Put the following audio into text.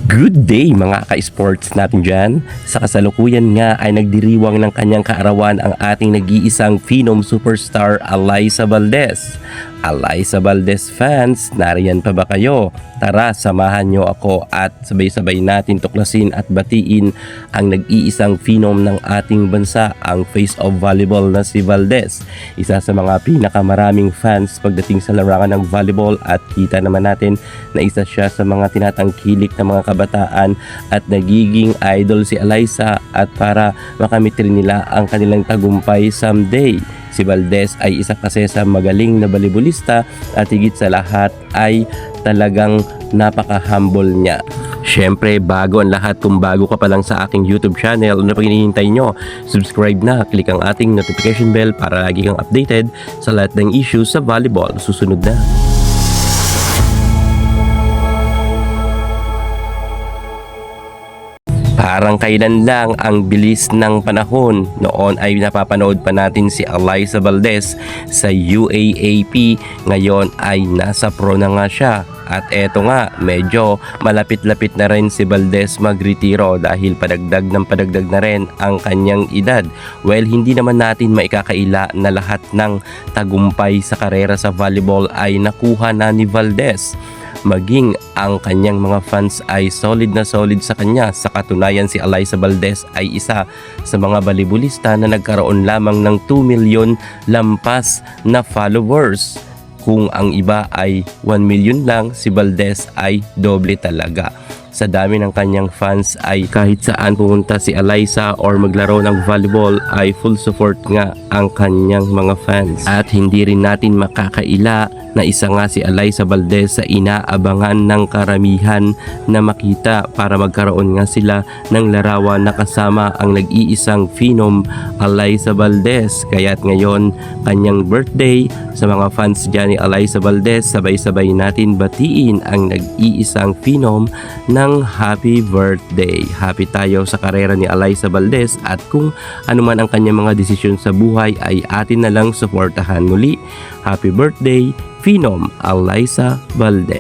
Good day mga ka-sports natin dyan. Sa kasalukuyan nga ay nagdiriwang ng kanyang kaarawan ang ating nag-iisang phenom superstar Alyssa Valdez. Alyssa Valdez fans, nariyan pa ba kayo? Tara, samahan nyo ako at sabay-sabay natin tuklasin at batiin ang nag-iisang phenom ng ating bansa, ang face of volleyball na si Valdez. Isa sa mga pinakamaraming fans pagdating sa larangan ng volleyball at kita naman natin na isa siya sa mga tinatangkilik ng mga kabataan at nagiging idol si Alyssa at para makamit rin nila ang kanilang tagumpay someday. Si Valdez ay isa kasi sa magaling na volleyballista at higit sa lahat ay talagang napaka-humble niya. Syempre, bago ang lahat, kung bago ka pa lang sa aking YouTube channel, ano pa hinihintay nyo? Subscribe na, click ang ating notification bell para lagi kang updated sa lahat ng issues sa volleyball. Susunod na. Parang kailan lang ang bilis ng panahon. Noon ay napapanood pa natin si Alyssa Valdez sa UAAP. Ngayon ay nasa pro na nga siya. At eto nga, medyo malapit-lapit na rin si Valdez magretiro dahil padagdag na rin ang kanyang edad. Well, hindi naman natin maikakaila na lahat ng tagumpay sa karera sa volleyball ay nakuha na ni Valdez. Maging ang kanyang mga fans ay solid na solid sa kanya. Sa katunayan, si Alyssa Valdez ay isa sa mga volleyballista na nagkaroon lamang ng 2 million lampas na followers. Kung ang iba ay 1 million lang, si Valdez ay doble talaga. Sa dami ng kanyang fans ay kahit saan pumunta si Alyssa or maglaro ng volleyball ay full support nga ang kanyang mga fans. At hindi rin natin makakaila na isa nga si Alyssa Valdez sa inaabangan ng karamihan na makita para magkaroon nga sila ng larawan na kasama ang nag-iisang phenom Alyssa Valdez. Kaya't ngayon kanyang birthday, sa mga fans dyan ni Alyssa Valdez, sabay-sabay natin batiin ang nag-iisang phenom ng happy birthday. Happy tayo sa karera ni Alyssa Valdez at kung ano man ang kanyang mga desisyon sa buhay ay atin na lang suportahan muli. Happy birthday, phenom Alyssa Valdez.